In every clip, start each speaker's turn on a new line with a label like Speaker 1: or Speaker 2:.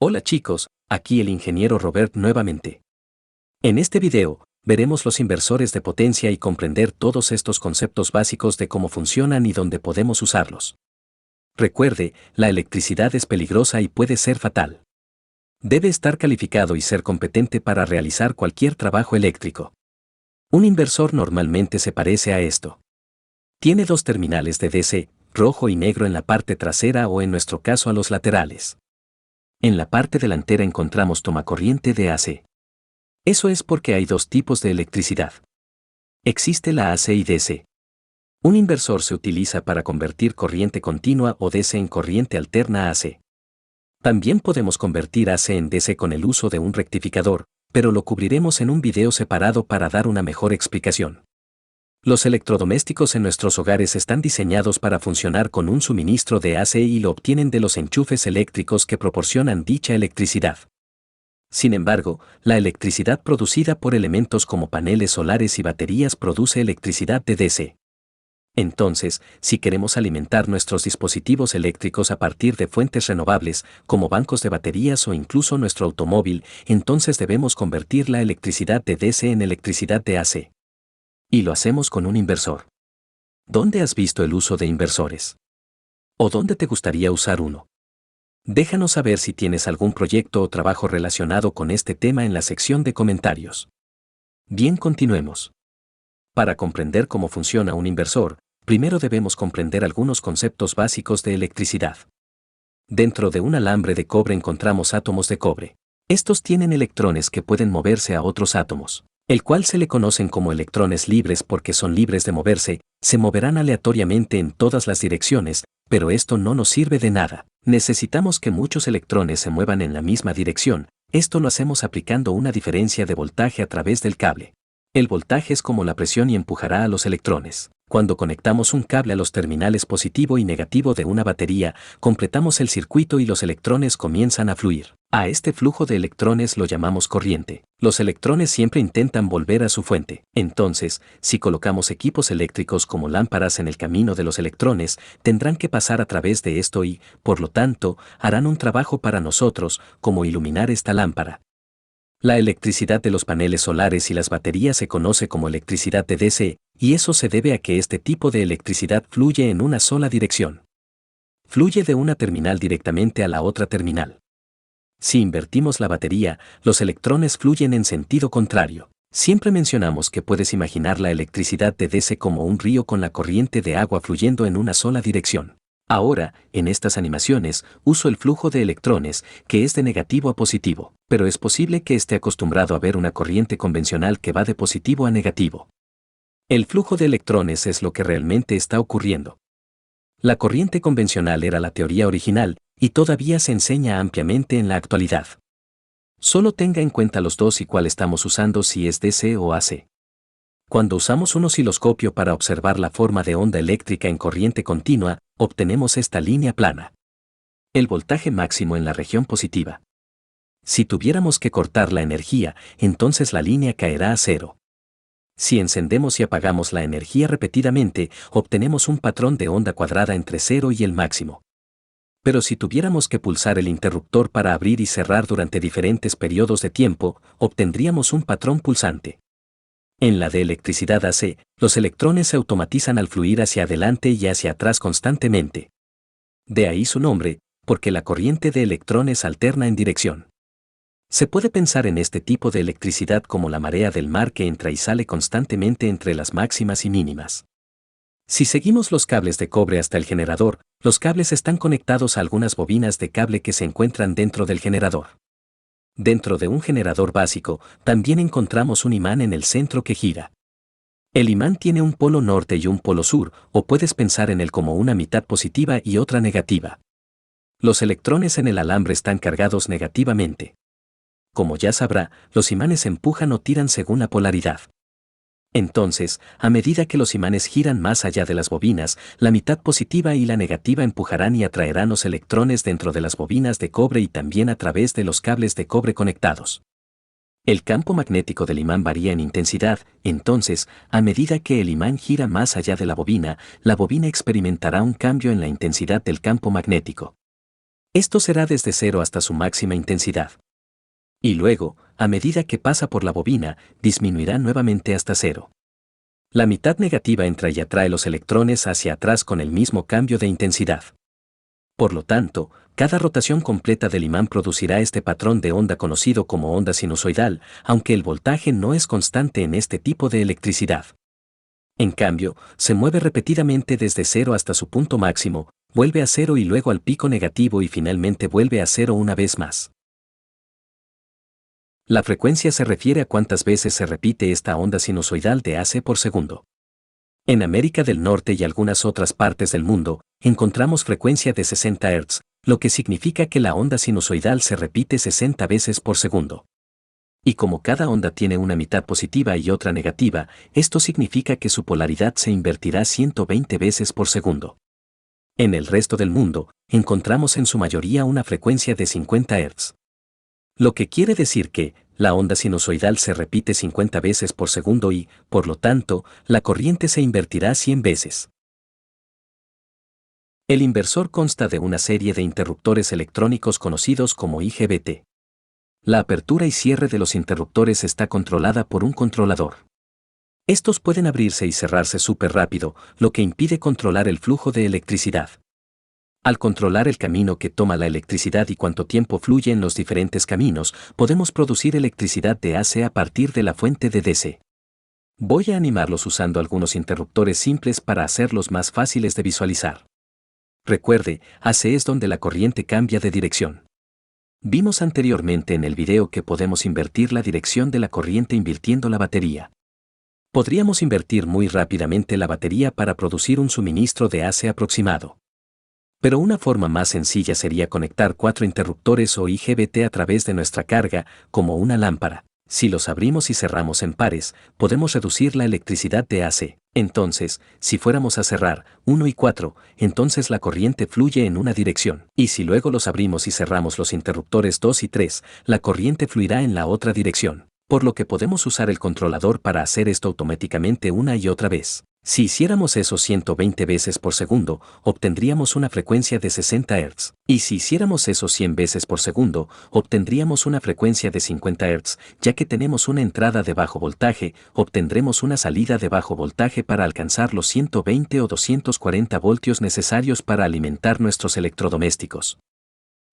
Speaker 1: Hola chicos, aquí el ingeniero Robert nuevamente. En este video, veremos los inversores de potencia y comprender todos estos conceptos básicos de cómo funcionan y dónde podemos usarlos. Recuerde, la electricidad es peligrosa y puede ser fatal. Debe estar calificado y ser competente para realizar cualquier trabajo eléctrico. Un inversor normalmente se parece a esto. Tiene dos terminales de DC, rojo y negro en la parte trasera o en nuestro caso a los laterales. En la parte delantera encontramos tomacorriente de AC. Eso es porque hay dos tipos de electricidad. Existe la AC y DC. Un inversor se utiliza para convertir corriente continua o DC en corriente alterna AC. También podemos convertir AC en DC con el uso de un rectificador, pero lo cubriremos en un video separado para dar una mejor explicación. Los electrodomésticos en nuestros hogares están diseñados para funcionar con un suministro de AC y lo obtienen de los enchufes eléctricos que proporcionan dicha electricidad. Sin embargo, la electricidad producida por elementos como paneles solares y baterías produce electricidad de DC. Entonces, si queremos alimentar nuestros dispositivos eléctricos a partir de fuentes renovables, como bancos de baterías o incluso nuestro automóvil, entonces debemos convertir la electricidad de DC en electricidad de AC. Y lo hacemos con un inversor. ¿Dónde has visto el uso de inversores? ¿O dónde te gustaría usar uno? Déjanos saber si tienes algún proyecto o trabajo relacionado con este tema en la sección de comentarios. Bien, continuemos. Para comprender cómo funciona un inversor, primero debemos comprender algunos conceptos básicos de electricidad. Dentro de un alambre de cobre encontramos átomos de cobre. Estos tienen electrones que pueden moverse a otros átomos, el cual se le conocen como electrones libres porque son libres de moverse, se moverán aleatoriamente en todas las direcciones, pero esto no nos sirve de nada. Necesitamos que muchos electrones se muevan en la misma dirección. Esto lo hacemos aplicando una diferencia de voltaje a través del cable. El voltaje es como la presión y empujará a los electrones. Cuando conectamos un cable a los terminales positivo y negativo de una batería, completamos el circuito y los electrones comienzan a fluir. A este flujo de electrones lo llamamos corriente. Los electrones siempre intentan volver a su fuente. Entonces, si colocamos equipos eléctricos como lámparas en el camino de los electrones, tendrán que pasar a través de esto y, por lo tanto, harán un trabajo para nosotros, como iluminar esta lámpara. La electricidad de los paneles solares y las baterías se conoce como electricidad de DC, y eso se debe a que este tipo de electricidad fluye en una sola dirección. Fluye de una terminal directamente a la otra terminal. Si invertimos la batería, los electrones fluyen en sentido contrario. Siempre mencionamos que puedes imaginar la electricidad de DC como un río con la corriente de agua fluyendo en una sola dirección. Ahora, en estas animaciones, uso el flujo de electrones, que es de negativo a positivo, pero es posible que esté acostumbrado a ver una corriente convencional que va de positivo a negativo. El flujo de electrones es lo que realmente está ocurriendo. La corriente convencional era la teoría original, y todavía se enseña ampliamente en la actualidad. Solo tenga en cuenta los dos y cuál estamos usando, si es DC o AC. Cuando usamos un osciloscopio para observar la forma de onda eléctrica en corriente continua, obtenemos esta línea plana. El voltaje máximo en la región positiva. Si tuviéramos que cortar la energía, entonces la línea caerá a cero. Si encendemos y apagamos la energía repetidamente, obtenemos un patrón de onda cuadrada entre 0 y el máximo. Pero si tuviéramos que pulsar el interruptor para abrir y cerrar durante diferentes periodos de tiempo, obtendríamos un patrón pulsante. En la de electricidad AC, los electrones se automatizan al fluir hacia adelante y hacia atrás constantemente. De ahí su nombre, porque la corriente de electrones alterna en dirección. Se puede pensar en este tipo de electricidad como la marea del mar que entra y sale constantemente entre las máximas y mínimas. Si seguimos los cables de cobre hasta el generador, los cables están conectados a algunas bobinas de cable que se encuentran dentro del generador. Dentro de un generador básico, también encontramos un imán en el centro que gira. El imán tiene un polo norte y un polo sur, o puedes pensar en él como una mitad positiva y otra negativa. Los electrones en el alambre están cargados negativamente. Como ya sabrá, los imanes empujan o tiran según la polaridad. Entonces, a medida que los imanes giran más allá de las bobinas, la mitad positiva y la negativa empujarán y atraerán los electrones dentro de las bobinas de cobre y también a través de los cables de cobre conectados. El campo magnético del imán varía en intensidad, entonces, a medida que el imán gira más allá de la bobina experimentará un cambio en la intensidad del campo magnético. Esto será desde 0 hasta su máxima intensidad. Y luego, a medida que pasa por la bobina, disminuirá nuevamente hasta 0. La mitad negativa entra y atrae los electrones hacia atrás con el mismo cambio de intensidad. Por lo tanto, cada rotación completa del imán producirá este patrón de onda conocido como onda sinusoidal, aunque el voltaje no es constante en este tipo de electricidad. En cambio, se mueve repetidamente desde 0 hasta su punto máximo, vuelve a 0 y luego al pico negativo y finalmente vuelve a 0 una vez más. La frecuencia se refiere a cuántas veces se repite esta onda sinusoidal de AC por segundo. En América del Norte y algunas otras partes del mundo, encontramos frecuencia de 60 Hz, lo que significa que la onda sinusoidal se repite 60 veces por segundo. Y como cada onda tiene una mitad positiva y otra negativa, esto significa que su polaridad se invertirá 120 veces por segundo. En el resto del mundo, encontramos en su mayoría una frecuencia de 50 Hz. Lo que quiere decir que, la onda sinusoidal se repite 50 veces por segundo y, por lo tanto, la corriente se invertirá 100 veces. El inversor consta de una serie de interruptores electrónicos conocidos como IGBT. La apertura y cierre de los interruptores está controlada por un controlador. Estos pueden abrirse y cerrarse súper rápido, lo que impide controlar el flujo de electricidad. Al controlar el camino que toma la electricidad y cuánto tiempo fluye en los diferentes caminos, podemos producir electricidad de AC a partir de la fuente de DC. Voy a animarlos usando algunos interruptores simples para hacerlos más fáciles de visualizar. Recuerde, AC es donde la corriente cambia de dirección. Vimos anteriormente en el video que podemos invertir la dirección de la corriente invirtiendo la batería. Podríamos invertir muy rápidamente la batería para producir un suministro de AC aproximado. Pero una forma más sencilla sería conectar 4 interruptores o IGBT a través de nuestra carga, como una lámpara. Si los abrimos y cerramos en pares, podemos reducir la electricidad de AC. Entonces, si fuéramos a cerrar 1 y 4, entonces la corriente fluye en una dirección. Y si luego los abrimos y cerramos los interruptores 2 y 3, la corriente fluirá en la otra dirección. Por lo que podemos usar el controlador para hacer esto automáticamente una y otra vez. Si hiciéramos eso 120 veces por segundo, obtendríamos una frecuencia de 60 Hz. Y si hiciéramos eso 100 veces por segundo, obtendríamos una frecuencia de 50 Hz, ya que tenemos una entrada de bajo voltaje, obtendremos una salida de bajo voltaje para alcanzar los 120 o 240 voltios necesarios para alimentar nuestros electrodomésticos.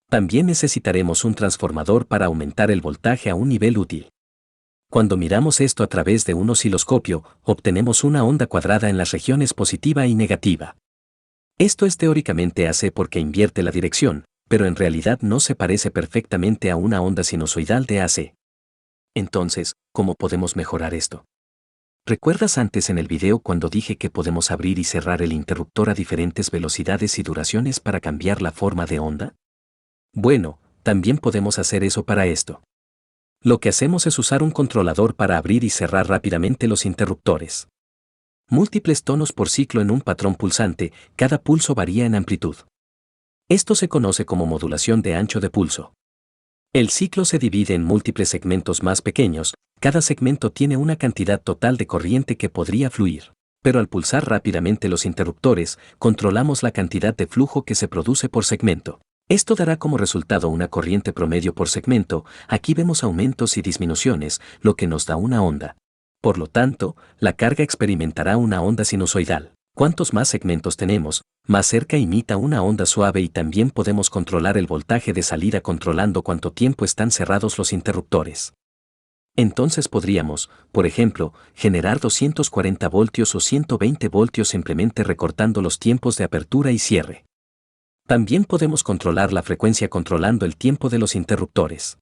Speaker 1: También necesitaremos un transformador para aumentar el voltaje a un nivel útil. Cuando miramos esto a través de un osciloscopio, obtenemos una onda cuadrada en las regiones positiva y negativa. Esto es teóricamente AC porque invierte la dirección, pero en realidad no se parece perfectamente a una onda sinusoidal de AC. Entonces, ¿cómo podemos mejorar esto? ¿Recuerdas antes en el video cuando dije que podemos abrir y cerrar el interruptor a diferentes velocidades y duraciones para cambiar la forma de onda? Bueno, también podemos hacer eso para esto. Lo que hacemos es usar un controlador para abrir y cerrar rápidamente los interruptores. Múltiples tonos por ciclo en un patrón pulsante, cada pulso varía en amplitud. Esto se conoce como modulación de ancho de pulso. El ciclo se divide en múltiples segmentos más pequeños, cada segmento tiene una cantidad total de corriente que podría fluir. Pero al pulsar rápidamente los interruptores, controlamos la cantidad de flujo que se produce por segmento. Esto dará como resultado una corriente promedio por segmento, aquí vemos aumentos y disminuciones, lo que nos da una onda. Por lo tanto, la carga experimentará una onda sinusoidal. Cuantos más segmentos tenemos, más cerca imita una onda suave y también podemos controlar el voltaje de salida controlando cuánto tiempo están cerrados los interruptores. Entonces podríamos, por ejemplo, generar 240 voltios o 120 voltios simplemente recortando los tiempos de apertura y cierre. También podemos controlar la frecuencia controlando el tiempo de los interruptores.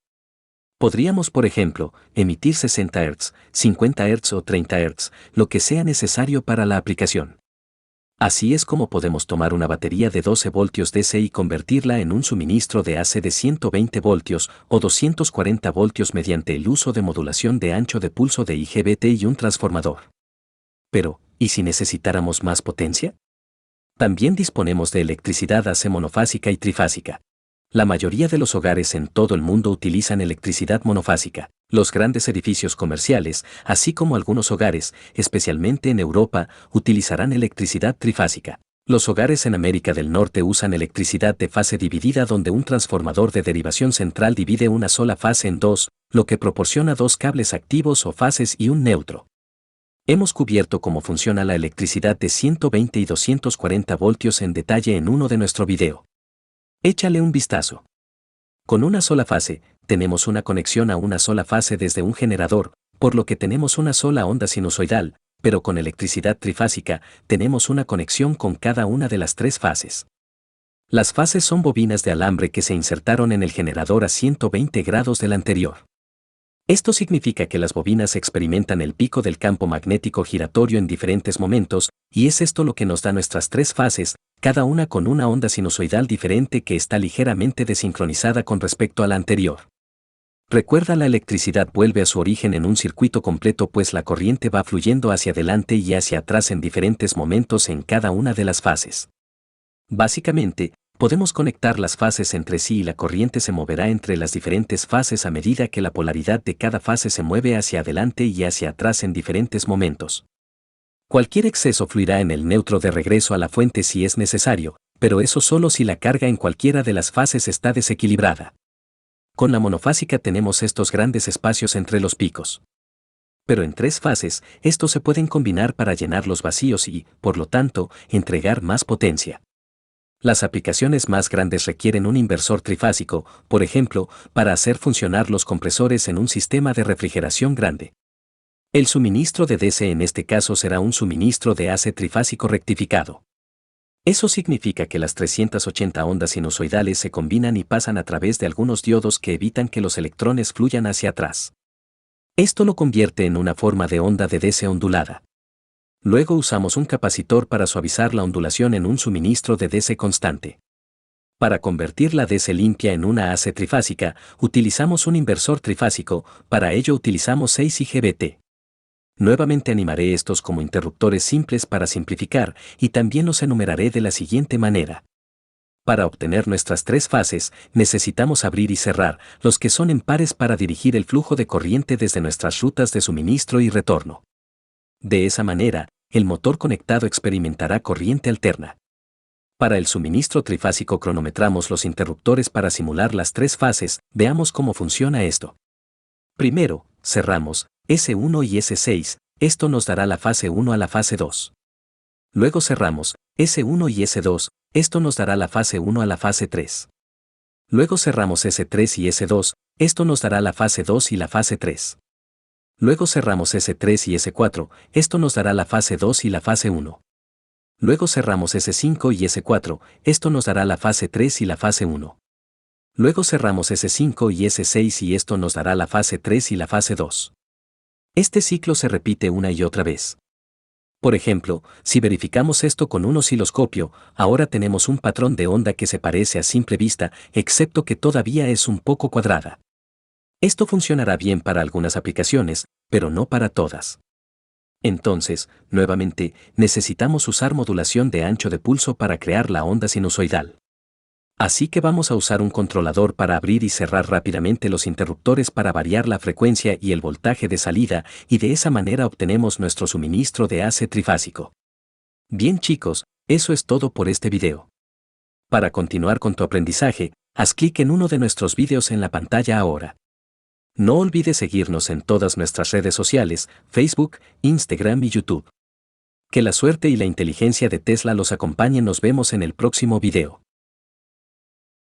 Speaker 1: Podríamos, por ejemplo, emitir 60 Hz, 50 Hz o 30 Hz, lo que sea necesario para la aplicación. Así es como podemos tomar una batería de 12 voltios DC y convertirla en un suministro de AC de 120 voltios o 240 voltios mediante el uso de modulación de ancho de pulso de IGBT y un transformador. Pero, ¿y si necesitáramos más potencia? También disponemos de electricidad AC monofásica y trifásica. La mayoría de los hogares en todo el mundo utilizan electricidad monofásica. Los grandes edificios comerciales, así como algunos hogares, especialmente en Europa, utilizarán electricidad trifásica. Los hogares en América del Norte usan electricidad de fase dividida donde un transformador de derivación central divide una sola fase en dos, lo que proporciona dos cables activos o fases y un neutro. Hemos cubierto cómo funciona la electricidad de 120 y 240 voltios en detalle en uno de nuestro video. Échale un vistazo. Con una sola fase, tenemos una conexión a una sola fase desde un generador, por lo que tenemos una sola onda sinusoidal, pero con electricidad trifásica, tenemos una conexión con cada una de las tres fases. Las fases son bobinas de alambre que se insertaron en el generador a 120 grados del anterior. Esto significa que las bobinas experimentan el pico del campo magnético giratorio en diferentes momentos, y es esto lo que nos da nuestras tres fases, cada una con una onda sinusoidal diferente que está ligeramente desincronizada con respecto a la anterior. Recuerda, la electricidad vuelve a su origen en un circuito completo, pues la corriente va fluyendo hacia adelante y hacia atrás en diferentes momentos en cada una de las fases. Básicamente, podemos conectar las fases entre sí y la corriente se moverá entre las diferentes fases a medida que la polaridad de cada fase se mueve hacia adelante y hacia atrás en diferentes momentos. Cualquier exceso fluirá en el neutro de regreso a la fuente si es necesario, pero eso solo si la carga en cualquiera de las fases está desequilibrada. Con la monofásica tenemos estos grandes espacios entre los picos. Pero en tres fases, estos se pueden combinar para llenar los vacíos y, por lo tanto, entregar más potencia. Las aplicaciones más grandes requieren un inversor trifásico, por ejemplo, para hacer funcionar los compresores en un sistema de refrigeración grande. El suministro de DC en este caso será un suministro de AC trifásico rectificado. Eso significa que las 380 ondas sinusoidales se combinan y pasan a través de algunos diodos que evitan que los electrones fluyan hacia atrás. Esto lo convierte en una forma de onda de DC ondulada. Luego usamos un capacitor para suavizar la ondulación en un suministro de DC constante. Para convertir la DC limpia en una AC trifásica, utilizamos un inversor trifásico, para ello utilizamos 6 IGBT. Nuevamente animaré estos como interruptores simples para simplificar, y también los enumeraré de la siguiente manera. Para obtener nuestras tres fases, necesitamos abrir y cerrar, los que son en pares para dirigir el flujo de corriente desde nuestras rutas de suministro y retorno. De esa manera, el motor conectado experimentará corriente alterna. Para el suministro trifásico cronometramos los interruptores para simular las tres fases. Veamos cómo funciona esto. Primero, cerramos S1 y S6, esto nos dará la fase 1 a la fase 2. Luego cerramos S1 y S2, esto nos dará la fase 1 a la fase 3. Luego cerramos S3 y S2, esto nos dará la fase 2 y la fase 3. Luego cerramos S3 y S4, esto nos dará la fase 2 y la fase 1. Luego cerramos S5 y S4, esto nos dará la fase 3 y la fase 1. Luego cerramos S5 y S6 y esto nos dará la fase 3 y la fase 2. Este ciclo se repite una y otra vez. Por ejemplo, si verificamos esto con un osciloscopio, ahora tenemos un patrón de onda que se parece a simple vista, excepto que todavía es un poco cuadrada. Esto funcionará bien para algunas aplicaciones, pero no para todas. Entonces, nuevamente, necesitamos usar modulación de ancho de pulso para crear la onda sinusoidal. Así que vamos a usar un controlador para abrir y cerrar rápidamente los interruptores para variar la frecuencia y el voltaje de salida, y de esa manera obtenemos nuestro suministro de AC trifásico. Bien chicos, eso es todo por este video. Para continuar con tu aprendizaje, haz clic en uno de nuestros videos en la pantalla ahora. No olvides seguirnos en todas nuestras redes sociales, Facebook, Instagram y YouTube. Que la suerte y la inteligencia de Tesla los acompañen. Nos vemos en el próximo video.